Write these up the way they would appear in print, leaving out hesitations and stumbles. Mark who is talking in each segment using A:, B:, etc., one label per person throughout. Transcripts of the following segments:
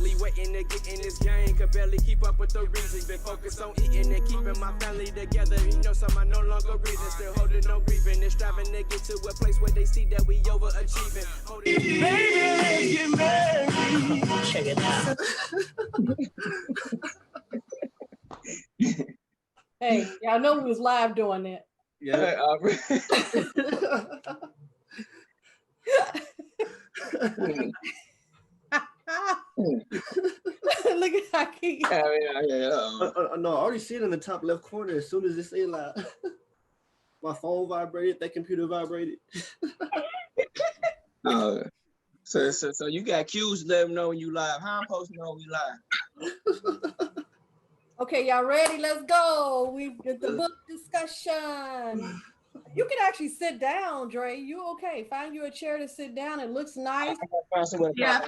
A: patiently waiting to get in this game. Could barely keep up with the reasons. Been focused on eating and keeping my family together. You know, some are no longer breathing. Still holding no grieving. And striving to get to a place where they see that we overachieving. Baby, let's get married. Check it out.
B: Hey, y'all know we was live doing that.
C: Yeah.
B: Look at how he.
D: No, I already see it in the top left corner. As soon as it say live, my phone vibrated. That computer vibrated.
C: So you got cues to let them know when you live. How I'm supposed to know we live?
B: Okay, y'all ready? Let's go. We did the book discussion. You can actually sit down, Dre. You okay? Find you a chair to sit down. It looks nice.
C: Yeah.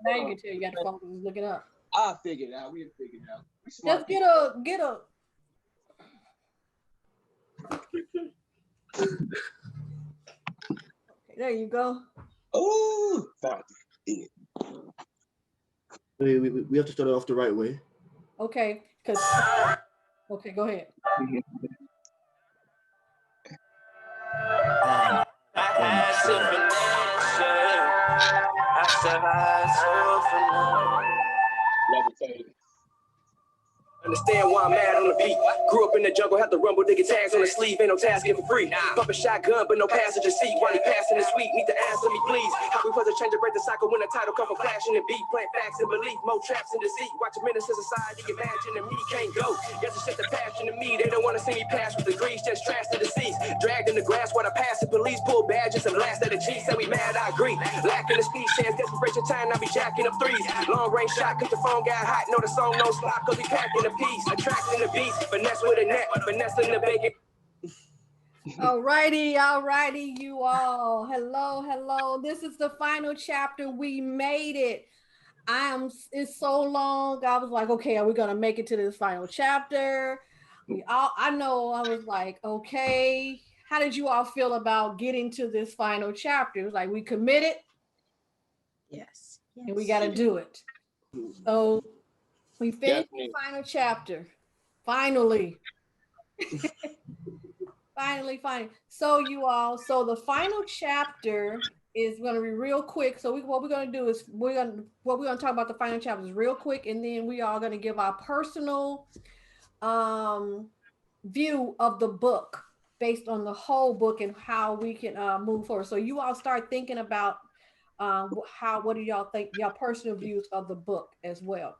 B: Now you can tell you got the phone. Just look it up.
C: I'll figure it out. We'll figure it out.
B: Just get a. Okay, there you go.
C: Oh,
D: We have to start it off the right way.
B: Okay, okay, go ahead.
A: I had some I survived so for understand why I'm mad on the beat. Grew up in the jungle, had to rumble, nigga tags on the sleeve, ain't no tasking for free. Pump a shotgun, but no passenger seat. While he passing the sweet, need to answer me, please. How we supposed to change and break the cycle when the title come from flashing and beat? Plant facts and belief, more traps in deceit. Watch a menace to society, imagine me can't go. Yes, it's just a passion to me. They don't want to see me pass with degrees, just trash to the seas. Dragged in the grass while I pass the police, pull badges and blast at the G. Say we mad, I agree. Lacking the speed, chance, desperation time, I be jacking up threes. Long range shot, cause the phone got hot. Know the song, no slot, cause we packing the piece. Attracting the beast, finesse with a net, finessing the bacon.
B: Alrighty, you all. Hello. This is the final chapter. We made it. It's so long. I was like, okay, are we gonna make it to this final chapter? I was like, okay. How did you all feel about getting to this final chapter? It was like we committed.
E: Yes.
B: And we gotta do it. So we finished the final chapter. Finally. Finally. So you all, the final chapter is going to be real quick. So what we're going to do is we're going to talk about the final chapters real quick, and then we are going to give our personal view of the book based on the whole book and how we can move forward. So you all start thinking about what do y'all think, your personal views of the book as well.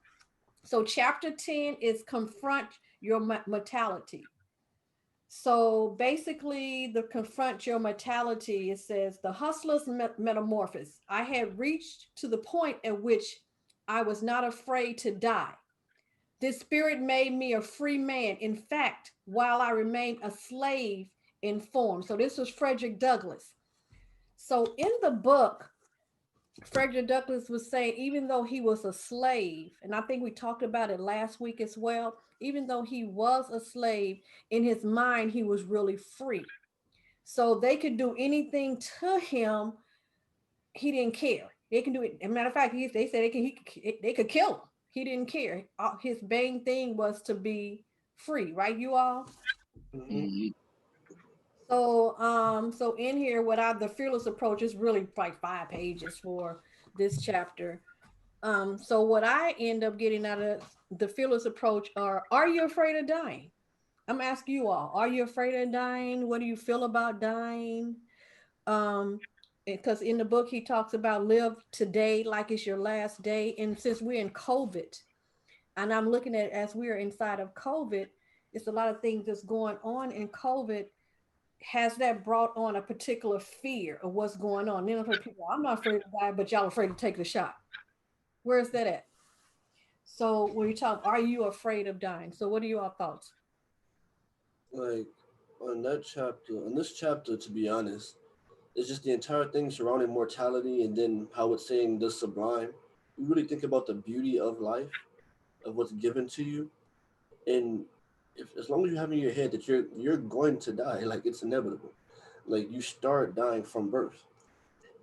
B: So chapter 10 is confront your mortality. So basically the confront your mortality, it says the hustler's metamorphosis. I had reached to the point at which I was not afraid to die. This spirit made me a free man. In fact, while I remained a slave in form. So this was Frederick Douglass. So in the book, Frederick Douglass was saying, even though he was a slave, and I think we talked about it last week as well, even though he was a slave, in his mind, he was really free. So they could do anything to him. He didn't care. They can do it. As a matter of fact, they said they could kill him. He didn't care. His main thing was to be free, right, you all?
C: Mm-hmm.
B: So in here, the fearless approach is really like 5 pages for this chapter. So what I end up getting out of the fearless approach are you afraid of dying? I'm asking you all, are you afraid of dying? What do you feel about dying? Because in the book, he talks about live today like it's your last day. And since we're in COVID, and I'm looking at as we're inside of COVID, it's a lot of things that's going on in COVID. Has that brought on a particular fear of what's going on? Then I've heard people, I'm not afraid to die, but y'all afraid to take the shot. Where is that at? So when you talk, are you afraid of dying? So what are your thoughts?
D: Like on this chapter, to be honest, it's just the entire thing surrounding mortality and then how it's saying the sublime. You really think about the beauty of life, of what's given to you. And as long as you have in your head that you're going to die, like it's inevitable. Like you start dying from birth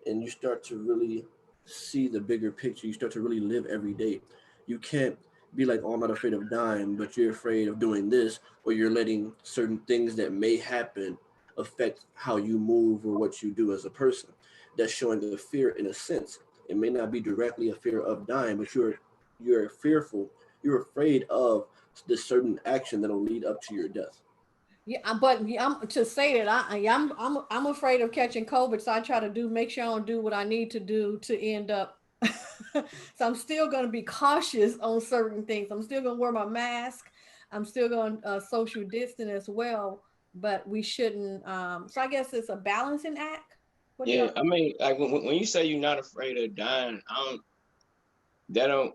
D: and you start to really see the bigger picture. You start to really live every day. You can't be like, oh, I'm not afraid of dying, but you're afraid of doing this, or you're letting certain things that may happen affect how you move or what you do as a person. That's showing the fear in a sense. It may not be directly a fear of dying, but you're fearful. You're afraid of this certain action that'll lead up to your death.
B: Yeah, but I'm to say that I'm afraid of catching COVID, so I try to make sure I don't do what I need to do to end up. So I'm still going to be cautious on certain things. I'm still going to wear my mask. I'm still going to social distance as well, but we shouldn't. So I guess it's a balancing act. What do
C: Yeah,
B: y'all?
C: I mean, like when you say you're not afraid of dying, that don't,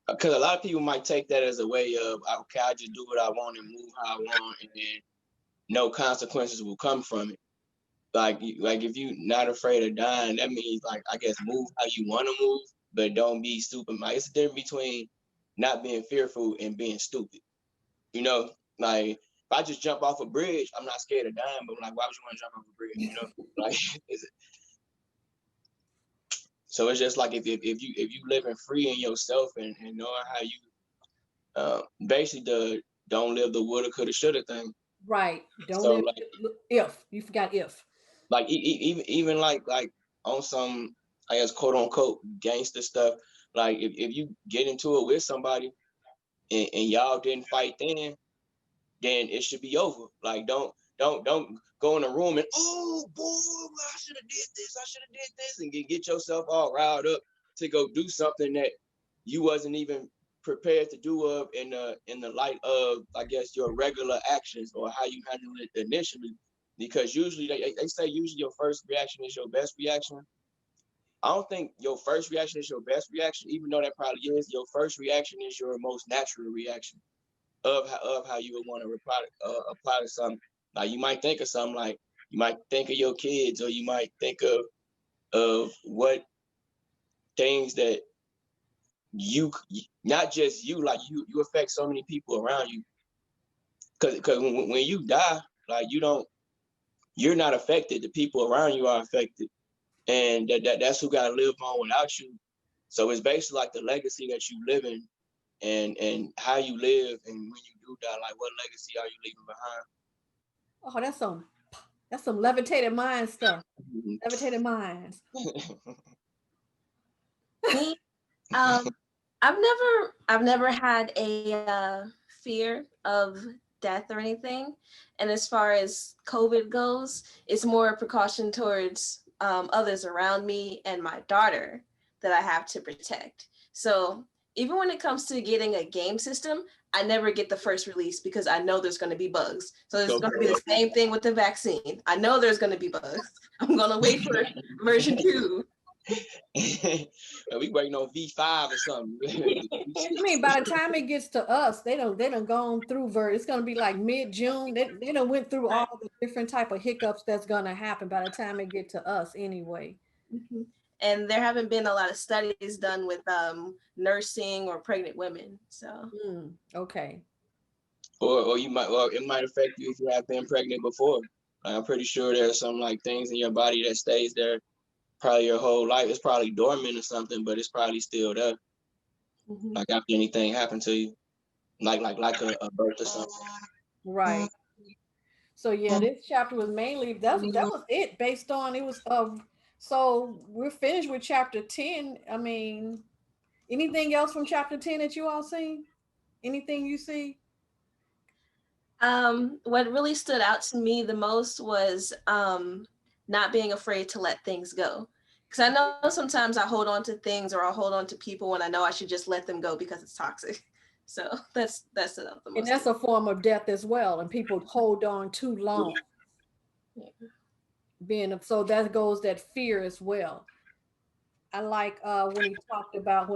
C: because a lot of people might take that as a way of, okay, I just do what I want and move how I want, and then no consequences will come from it. Like if you not afraid of dying, that means like I guess move how you want to move, but don't be stupid. Like it's the difference between not being fearful and being stupid. You know, like if I just jump off a bridge, I'm not scared of dying, but like why would you want to jump off a bridge? You know, like so it's just like if you living free in yourself and knowing how you basically don't live the woulda coulda shoulda thing.
B: Right. Don't
C: So
B: live
C: like
B: if you forgot if.
C: even like on some I guess quote unquote gangster stuff. Like if you get into it with somebody and y'all didn't fight then it should be over. Like don't go in a room and oh boy, I should have did this, and get yourself all riled up to go do something that you wasn't even prepared to do of in the light of I guess your regular actions or how you handle it initially. Because usually they say usually your first reaction is your best reaction. I don't think your first reaction is your best reaction, even though that probably is. Your first reaction is your most natural reaction of how you would want to apply to something. Like you might think of something like you might think of your kids, or you might think of what things that you not just you like you affect so many people around you. Because when you die, like you're not affected. The people around you are affected, and that's who got to live on without you. So it's basically like the legacy that you live in, and how you live, and when you do die, like what legacy are you leaving behind?
B: Oh, that's some levitated mind stuff. Levitated minds.
E: Me, um, I've never had a fear of death or anything. And as far as COVID goes, it's more a precaution towards others around me and my daughter that I have to protect. So even when it comes to getting a game system, I never get the first release because I know there's going to be bugs. So it's going to be the same thing with the vaccine. I know there's going to be bugs. I'm going to wait for version 2.
C: We waiting on V5 or something.
B: I mean, by the time it gets to us, they done gone through it's gonna be like mid-June. They done went through all the different type of hiccups that's gonna happen by the time it get to us anyway.
E: Mm-hmm. And there haven't been a lot of studies done with nursing or pregnant women. So
B: okay.
C: Or it might affect you if you have been pregnant before. I'm pretty sure there's some like things in your body that stays there probably your whole life. It's probably dormant or something, but it's probably still there.
B: Mm-hmm.
C: Like after anything happened to you, like a birth or something.
B: Right. So yeah, this chapter was mainly that was it based on it was so we're finished with chapter 10. I mean, anything else from chapter 10 that you all seen? Anything you see?
E: What really stood out to me the most was not being afraid to let things go. Because I know sometimes I hold on to things or I hold on to people when I know I should just let them go because it's toxic. So that's stood out the most.
B: And that's a form of death as well. And people hold on too long. Yeah. So that goes that fear as well. I like when he talked about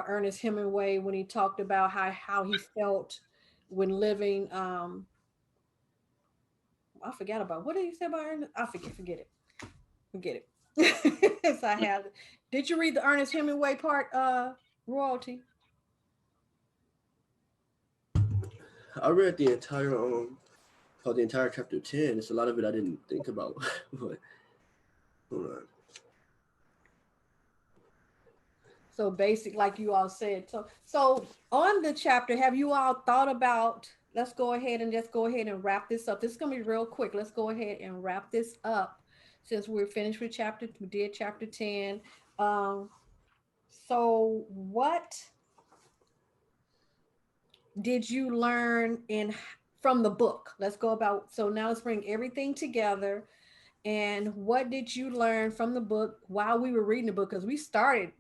B: Ernest Hemingway, when he talked about how he felt when living. I forgot about what did he say about Ernest? I forget it. So I have. Did you read the Ernest Hemingway part? Royalty.
D: I read the entire the entire chapter 10. It's a lot of it I didn't think about. But hold on.
B: So basic, like you all said. So on the chapter, have you all thought about? Let's go ahead and just go ahead and wrap this up. This is gonna be real quick. Let's go ahead and wrap this up since we're finished with chapter. We did chapter 10. Um, so what did you learn in from the book? Let's go about. So now let's bring everything together. And what did you learn from the book while we were reading the book? Because we started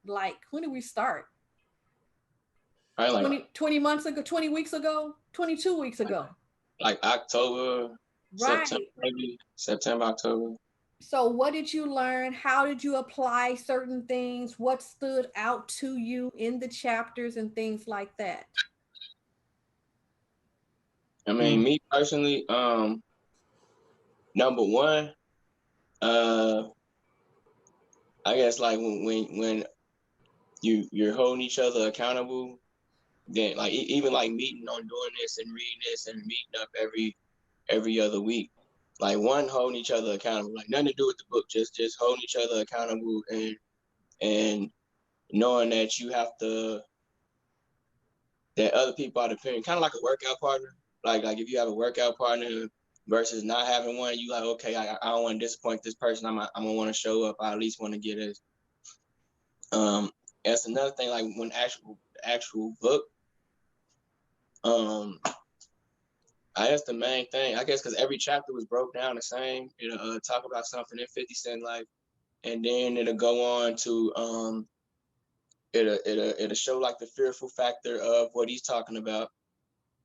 B: like when did we start?
C: I like
B: 20 months ago, 20 weeks ago, 22 weeks ago.
C: like October, September,
B: Right.
C: maybe September, October.
B: So what did you learn? How did you apply certain things? What stood out to you in the chapters and things like that?
C: I mean, me personally, number one, uh, I guess like when you're holding each other accountable, then like even like meeting on doing this and reading this and meeting up every other week, like one holding each other accountable, like nothing to do with the book, just holding each other accountable and knowing that you have to that other people are dependent, kind of like a workout partner. Like if you have a workout partner versus not having one, you like okay, I don't want to disappoint this person. I'm gonna want to show up. I at least want to get it. That's another thing. Like when actual book, um, I guess the main thing, I guess, because every chapter was broke down the same. It'll talk about something in 50 Cent life, and then it'll go on to it'll show like the fearful factor of what he's talking about,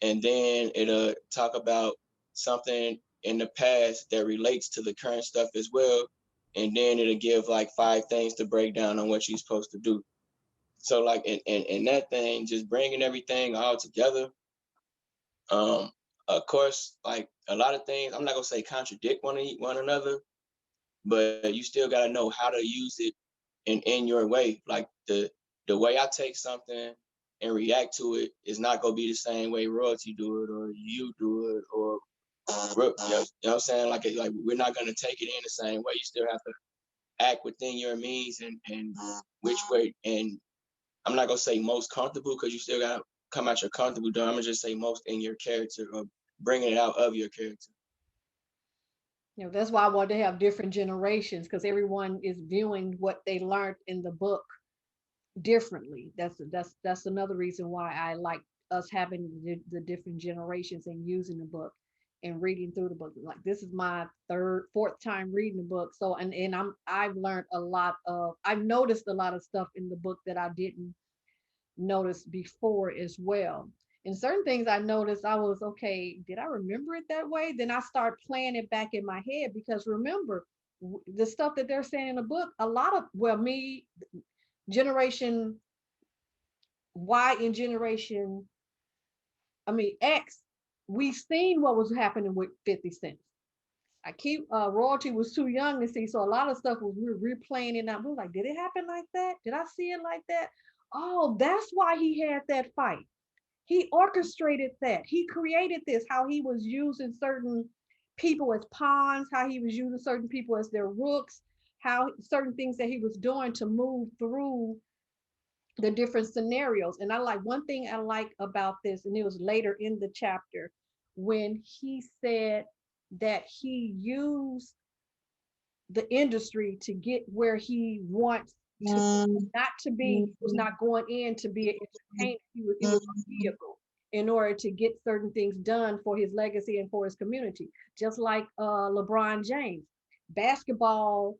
C: and then it'll talk about something in the past that relates to the current stuff as well, and then it'll give like 5 things to break down on what you're supposed to do. So like in that thing, just bringing everything all together. Um, of course, like a lot of things, I'm not gonna say contradict one another, but you still gotta know how to use it in your way. Like the way I take something and react to it is not gonna be the same way royalty do it or you do it or you know what I'm saying? Like we're not gonna take it in the same way. You still have to act within your means and which way. And I'm not gonna say most comfortable because you still gotta come out your comfortable door. I'm gonna just say most in your character or bringing it out of your character.
B: That's why I wanted to have different generations because everyone is viewing what they learned in the book differently. That's another reason why I like us having the different generations and using the book and reading through the book. Like this is my fourth time reading the book. So and I've learned a lot of I've noticed a lot of stuff in the book that I didn't notice before as well. And certain things I noticed, I was okay, did I remember it that way? Then I start playing it back in my head because remember the stuff that they're saying in the book, a lot of me generation Y and generation, I mean X, we've seen what was happening with 50 Cent. I keep royalty was too young to see, so a lot of stuff was we're replaying it now. We're like, did it happen like that? Did I see it like that? Oh, that's why he had that fight. He orchestrated that. He created this, how he was using certain people as pawns, how he was using certain people as their rooks, how certain things that he was doing to move through the different scenarios. And I like one thing I like about this, and it was later in the chapter when he said that he used the industry to get where he wants to not to be, he was not going in to be an entertainer. It was a vehicle in order to get certain things done for his legacy and for his community. Just like LeBron James. Basketball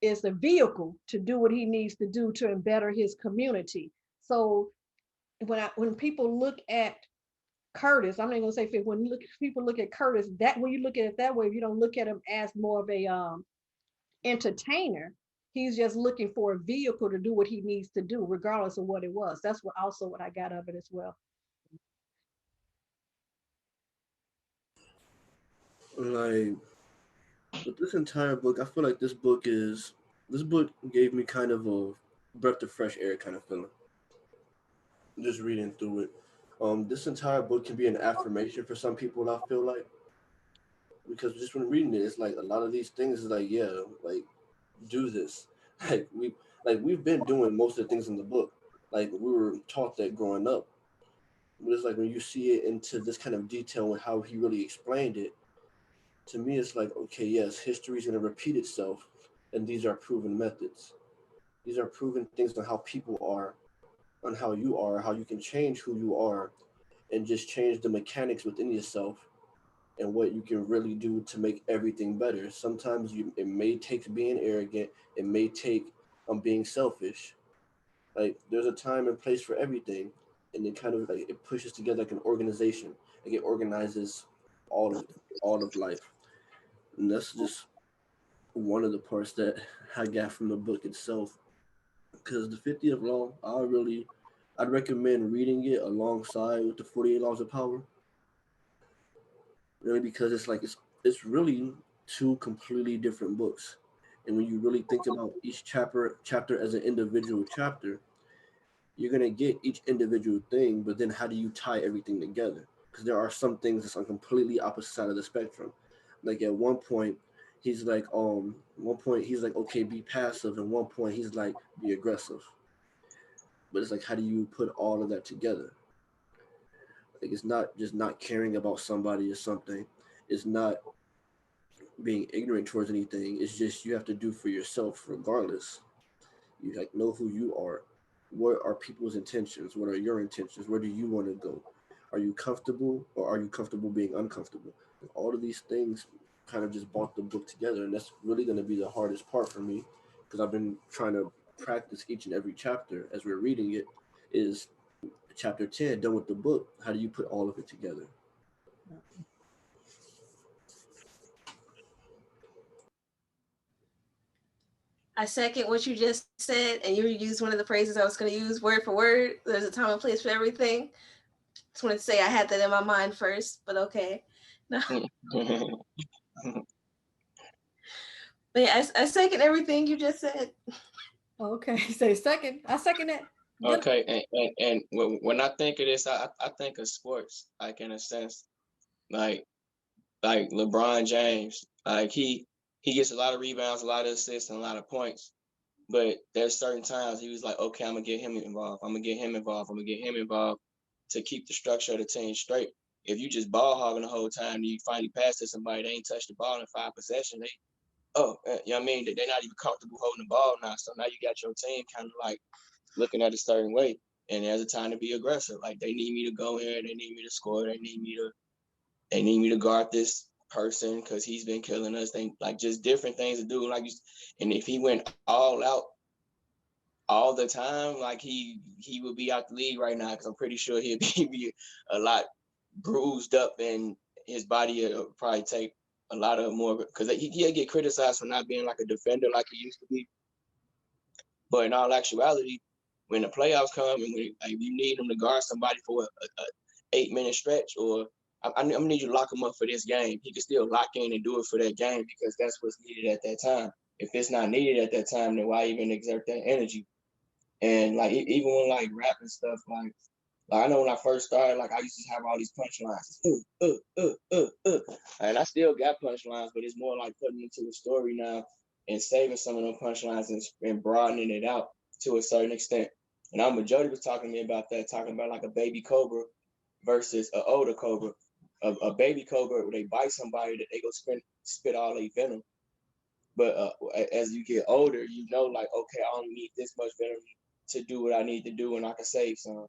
B: is a vehicle to do what he needs to do to better his community. So when people look at Curtis, I'm not gonna say when people look at Curtis, that when you look at it that way, if you don't look at him as more of a entertainer, he's just looking for a vehicle to do what he needs to do, regardless of what it was. That's what I got of it as well.
D: Like with this entire book, I feel like this book gave me kind of a breath of fresh air kind of feeling. Just reading through it. This entire book can be an affirmation for some people, I feel like. Because just when reading it, it's like a lot of these things is like, yeah, like do this. Like we Like we've been doing most of the things in the book. Like we were taught that growing up. But it's like when you see it into this kind of detail and how he really explained it, to me it's like, okay, yes, history is going to repeat itself, and these are proven methods. These are proven things on how people are, on how you can change who you are, and just change the mechanics within yourself and what you can really do to make everything better. Sometimes it may take being arrogant, it may take being selfish. Like there's a time and place for everything, and it kind of like it pushes together like an organization. Like it organizes all of life, and that's just one of the parts that I got from the book itself. Because the 50th law, I'd recommend reading it alongside with the 48 laws of power, really, because it's really two completely different books. And when you really think about each chapter as an individual chapter, you're gonna get each individual thing, but then how do you tie everything together? Because there are some things that's on completely opposite side of the spectrum. Like at one point, one point he's like, okay, be passive, and one point he's like, be aggressive. But it's like, how do you put all of that together? Like it's not just not caring about somebody or something. It's not being ignorant towards anything. It's just you have to do for yourself regardless. You like know who you are. What are people's intentions? What are your intentions? Where do you want to go? Are you comfortable or are you comfortable being uncomfortable? All of these things kind of just brought the book together, and that's really going to be the hardest part for me because I've been trying to practice each and every chapter as we're reading it. Is chapter 10 done with the book? How do you put all of it together?
E: I second what you just said, and you used one of the phrases I was going to use word for word. There's a time and place for everything. Just wanted to say I had that in my mind first, but okay. No. But yeah, I second everything you just said.
B: Okay, say second. I second that. Good.
C: Okay, and when I think of this, I think of sports, like in a sense, like like LeBron James, like he gets a lot of rebounds, a lot of assists, and a lot of points. But there's certain times he was like, okay, I'm gonna get him involved. I'm gonna get him involved. I'm gonna get him involved to keep the structure of the team straight. If you just ball hogging the whole time, and you finally pass to somebody, they ain't touched the ball in 5 possessions. You know what I mean? They're not even comfortable holding the ball now. So now you got your team kind of like looking at a certain way, and there's a time to be aggressive. Like they need me to go in, they need me to score, they need me to guard this person because he's been killing us. They like just different things to do. And if he went all out all the time, like he would be out the league right now because I'm pretty sure he'd be a lot bruised up and his body will probably take a lot of more because he'll get criticized for not being like a defender like he used to be. But in all actuality, when the playoffs come and when like, you need him to guard somebody for a 8 minute stretch, or I'm gonna need you to lock him up for this game, he can still lock in and do it for that game because that's what's needed at that time. If it's not needed at that time, then why even exert that energy? And like even when like rapping stuff, like I know when I first started, like I used to have all these punchlines, and I still got punchlines, but it's more like putting into a story now and saving some of those punchlines and broadening it out to a certain extent. And I remember Jody was talking to me about that, talking about like a baby cobra versus an older cobra. A baby cobra, where they bite somebody, that they go spit all their venom. But as you get older, you know, like, okay, I only need this much venom to do what I need to do, and I can save some.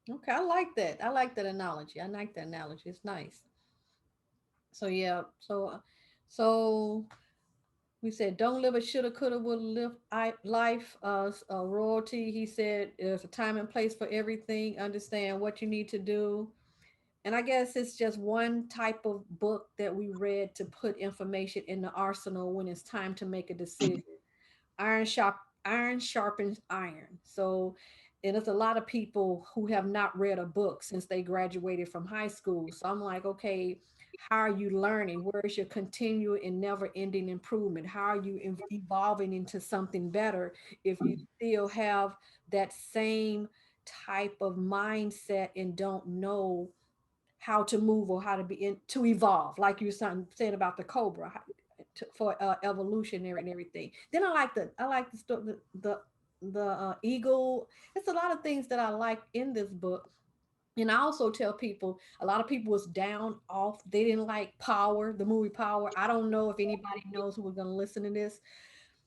B: Okay, I like that. I like that analogy. I like that analogy. It's nice. So yeah. So we said don't live a shoulda, coulda, woulda live life. Royalty. He said there's a time and place for everything. Understand what you need to do. And I guess it's just one type of book that we read to put information in the arsenal when it's time to make a decision. Iron sharp iron sharpens iron. So and there's a lot of people who have not read a book since they graduated from high school. So I'm like, okay, how are you learning? Where is your continual and never ending improvement? How are you evolving into something better if you still have that same type of mindset and don't know how to move or how to be in to evolve, like you were saying about the cobra, for evolutionary and everything. Then I like the eagle. It's a lot of things that I like in this book. And I also tell people, a lot of people was down off. They didn't like Power, the movie Power. I don't know if anybody knows who was going to listen to this.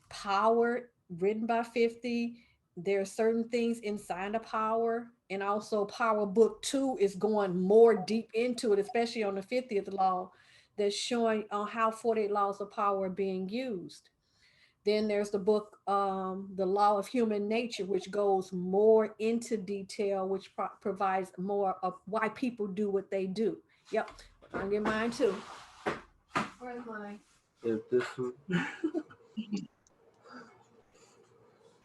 B: Power, written by 50. There are certain things inside of Power. And also Power Book 2 is going more deep into it, especially on the 50th law, that's showing on how 48 laws of power are being used. Then there's the book, The Law of Human Nature, which goes more into detail, which provides more of why people do what they do. Yep, I'll get mine too. Where's mine?
D: If this one.
B: I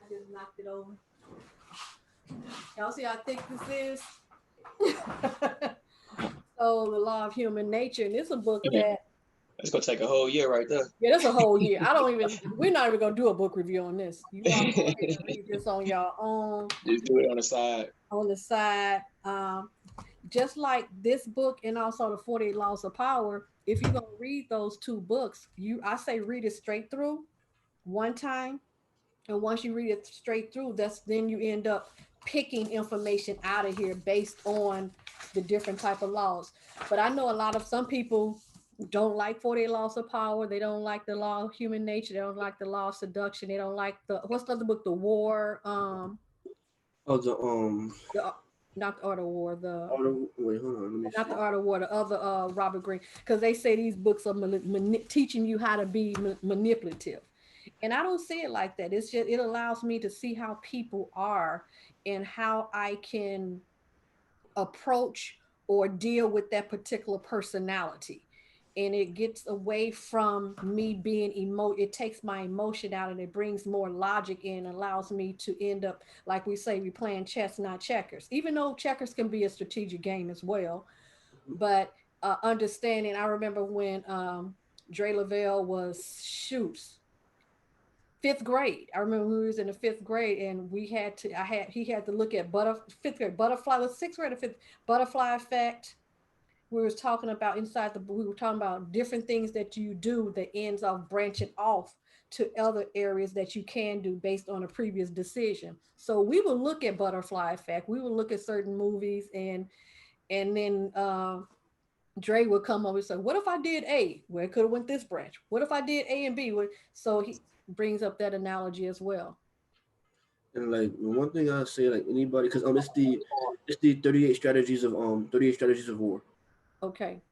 B: just knocked it over. Y'all see how thick this is? So, The Law of Human Nature, and it's a book that
C: it's gonna take a whole year right there.
B: yeah, that's a whole year. We're not even gonna do a book review on this. You all go ahead and read this on your own.
C: Just do it on the side.
B: On the side. Just like this book and also the 48 Laws of Power, if you're gonna read those two books, I say read it straight through one time. And once you read it straight through, then you end up picking information out of here based on the different type of laws. But I know some people don't like 48 Laws of Power. They don't like the Law of Human Nature. They don't like the Law of Seduction. They don't like what's the other book? The War.
D: Oh,
B: Not the Art of War.
D: Wait, hold on. Let me
B: Not
D: see.
B: the Art of War. The other Robert Greene, because they say these books are teaching you how to be manipulative, and I don't see it like that. It's just it allows me to see how people are and how I can approach or deal with that particular personality. And it gets away from me being it takes my emotion out and it brings more logic in, allows me to end up, like we say, we playing chess, not checkers, even though checkers can be a strategic game as well. But understanding, I remember when Dre Lavelle was fifth grade. I remember we was in the fifth grade and he had to look at fifth grade butterfly, was sixth grade or fifth, butterfly effect. We were talking about we were talking about different things that you do that ends up branching off to other areas that you can do based on a previous decision. So we will look at butterfly effect. We will look at certain movies and then Dre would come over and say, what if I did A? Well, it could have went this branch. What if I did A and B? So he brings up that analogy as well.
D: And like one thing I say, like anybody, because it's the 38 strategies of war.
B: Okay.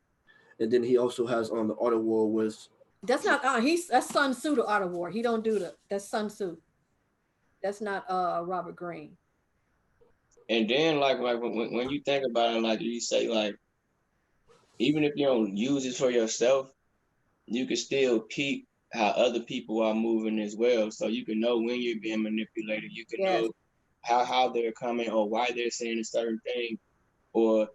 D: And then he also has the Art of War with.
B: That's not that's Sun Tzu, the Art of War. He don't do that's Sun Tzu. That's not Robert Greene.
C: And then like when you think about it, like you say, like even if you don't use it for yourself, you can still peep how other people are moving as well. So you can know when you're being manipulated. You can know how they're coming or why they're saying a certain thing, or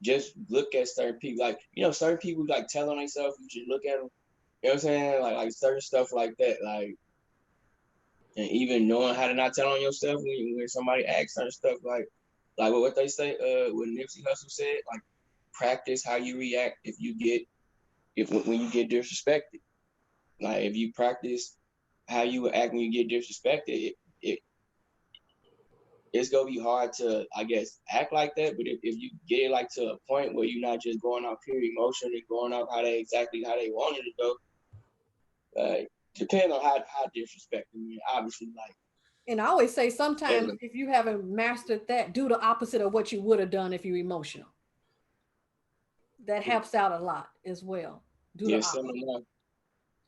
C: just look at certain people. Like, certain people like tell on themselves, you should look at them. You know what I'm saying? Like certain stuff like that. Like, and even knowing how to not tell on yourself when somebody asks certain stuff, like what they say, what Nipsey Hussle said, like practice how you react when you get disrespected. Like if you practice how you would act when you get disrespected, it's gonna be hard to, I guess, act like that. But if you get it like to a point where you're not just going off pure emotion and going off how they wanted to go, depending on how disrespecting you, obviously, like.
B: And I always say sometimes if you haven't mastered that, do the opposite of what you would have done if you're emotional. That helps out a lot as well.
C: Send them off.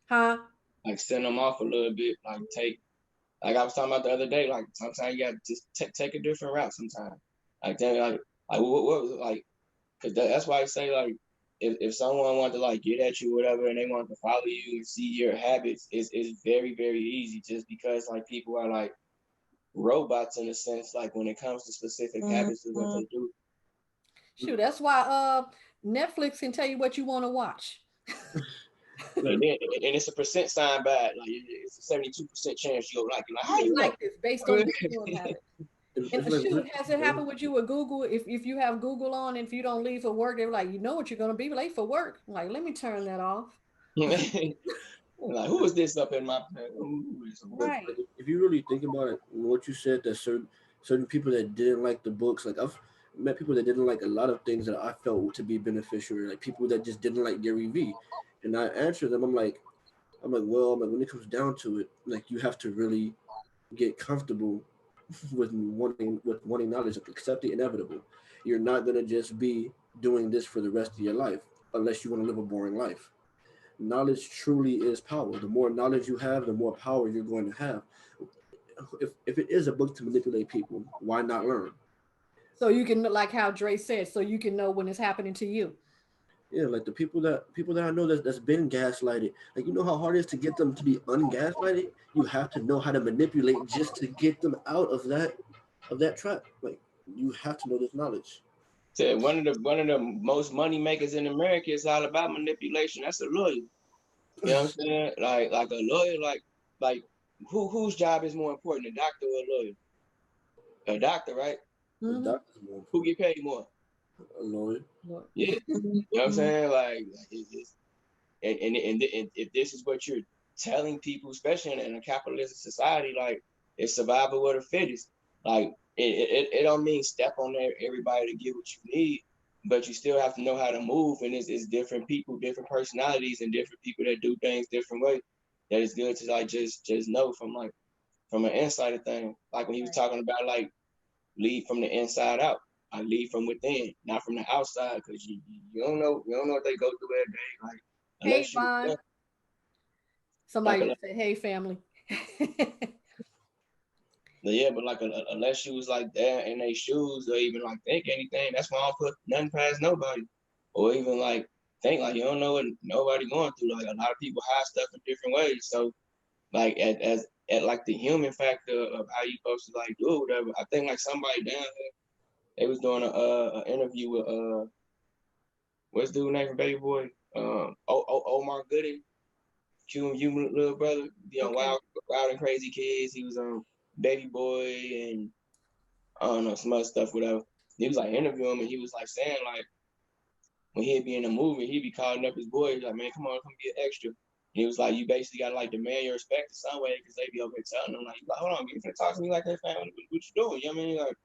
B: Huh?
C: Like send them off a little bit. Like I was talking about the other day. Like sometimes you got to just take a different route. Sometimes, like because that's why I say like if someone wanted to like get at you, or whatever, and they want to follow you and see your habits, it's very, very easy. Just because like people are like robots in a sense, like when it comes to specific habits of what they do.
B: Shoot, that's why Netflix can tell you what you want to watch.
C: And it's a percent sign by it. Like it's a 72% chance you'll like it. Like, how you
B: like this based on your habit. And shoot, has it happened with you with Google? If you have Google on, and if you don't leave for work, they're like, you know what you're gonna be late for work. I'm like, let me turn that off.
C: Like, who is this up in my
B: Right.
D: Like, if you really think about it, what you said, that certain people that didn't like the books, like I've met people that didn't like a lot of things that I felt to be beneficial, like people that just didn't like Gary Vee, and I answered them. Well, when it comes down to it, like you have to really get comfortable with wanting knowledge, accept the inevitable. You're not gonna just be doing this for the rest of your life unless you want to live a boring life. Knowledge truly is power. The more knowledge you have, the more power you're going to have. If it is a book to manipulate people, why not learn?
B: So you can, like how Dre said, so you can know when it's happening to you.
D: Yeah, like the people that I know that's been gaslighted. Like you know how hard it is to get them to be ungaslighted. You have to know how to manipulate just to get them out of that trap. Like you have to know this knowledge.
C: Said one of the most money makers in America is all about manipulation. That's a lawyer. You know what I'm saying? Like a lawyer, like whose job is more important, a doctor or a lawyer? A doctor, right?
D: The
B: Mhm.
D: doctor's more
C: Who get paid more?
D: a lawyer.
C: Yeah. You know what I'm saying? Like it's and if this is what you're telling people, especially in a capitalist society, like it's survival of the fittest. Like it don't mean step on everybody to get what you need, but you still have to know how to move. And it's different people, different personalities, and different people that do things different ways. That is good to like just know from an inside of thing. Like when he was talking about like lead from the inside out. I lead from within, not from the outside, because you don't know what they go through every day. Like
B: Hey,
C: unless you
B: Vaughn.
C: like
B: Somebody just said, "Hey, family."
C: yeah, but like unless you was like there in their shoes or even like think anything, that's why I don't put nothing past nobody. Or even like think like you don't know what nobody going through. Like a lot of people hide stuff in different ways. So like at like the human factor of how you supposed to like do it, whatever. I think like somebody down here, they was doing a interview with what's dude name from Baby Boy? Omar Gooding, you little brother,
B: Okay.
C: wild and crazy kids. He was Baby Boy and I don't know some other stuff, whatever. He was like interviewing him and he was like saying like when he'd be in a movie, he'd be calling up his boys like, man, come on, come get extra. And he was like, you basically gotta like demand your respect in some way because they be over here telling him like, hold on, you finna talk to me like that, fam. What you doing? You know what I mean? Like,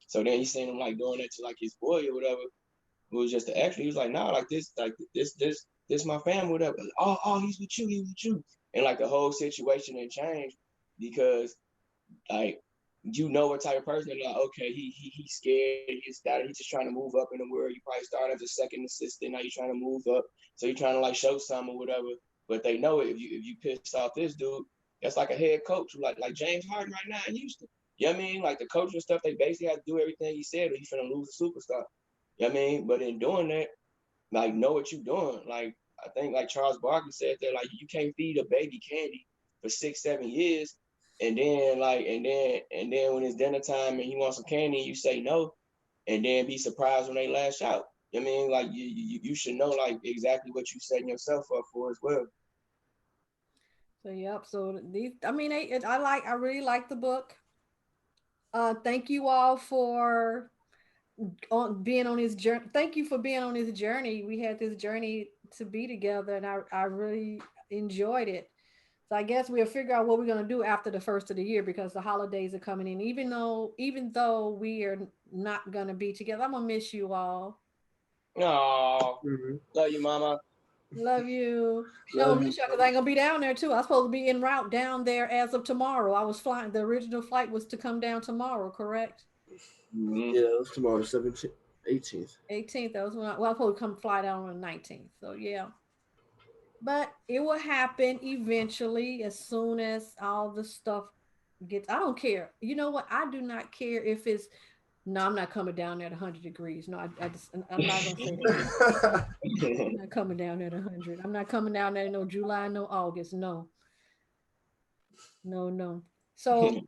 C: so then he seen him like doing that to like his boy or whatever. It was just the extra. He was like, nah, this my family, whatever. Like, oh, he's with you. And like the whole situation had changed because like what type of person they're like, okay, he's scared, he's just trying to move up in the world. You probably start as a second assistant, now you're trying to move up. So you're trying to like show some or whatever. But they know it if you piss off this dude, that's like a head coach, like James Harden right now in Houston. You know what I mean? Like the coaching stuff, they basically have to do everything he said or he's gonna lose a superstar. You know what I mean? But in doing that, like know what you're doing. Like I think like Charles Barkley said that like you can't feed a baby candy for 6-7 years and then when it's dinner time and he wants some candy you say no and then be surprised when they lash out. I mean like you should know like exactly what you setting yourself up for as well.
B: So yep. So these, I mean, I really like the book. Thank you all for being on this journey. Thank you for being on this journey. We had this journey to be together, and I really enjoyed it. So I guess we'll figure out what we're gonna do after the first of the year because the holidays are coming in. Even though we are not gonna be together, I'm gonna miss you all.
C: Oh,
D: Mm-hmm.
C: love you, mama.
B: Love you. No,
D: Love you.
B: Michelle, because I ain't gonna be down there too. I was supposed to be en route down there as of tomorrow. I was flying. The original flight was to come down tomorrow, correct?
C: Mm-hmm.
D: Yeah, it's tomorrow, the 17th, 18th.
B: 18th. That was when I was supposed to come fly down on the 19th. So yeah. But it will happen eventually as soon as all the stuff gets. I don't care. You know what? I do not care if it's. No, I'm not coming down there at 100 degrees. No, I'm not gonna say that. I'm not coming down there at 100. I'm not coming down there no July, no August. No, no, no. So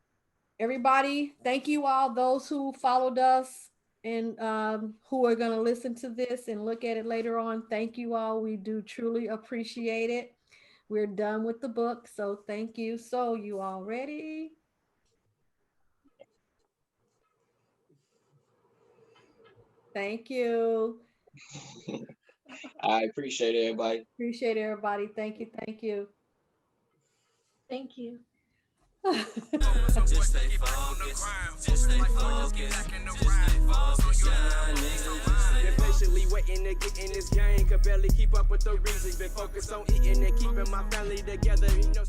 B: everybody, thank you all those who followed us and who are going to listen to this and look at it later on. Thank you all. We do truly appreciate it. We're done with the book. So thank you. So you all ready? Thank you.
C: I appreciate everybody.
B: Appreciate everybody. Thank you. Thank you.
E: Thank you.
A: Just stay focused. Just stay focused. Just stay focused, young nigga. Been patiently waiting to get in this game. Could barely keep up with the reason. Been focused on eating and keeping my family together. You know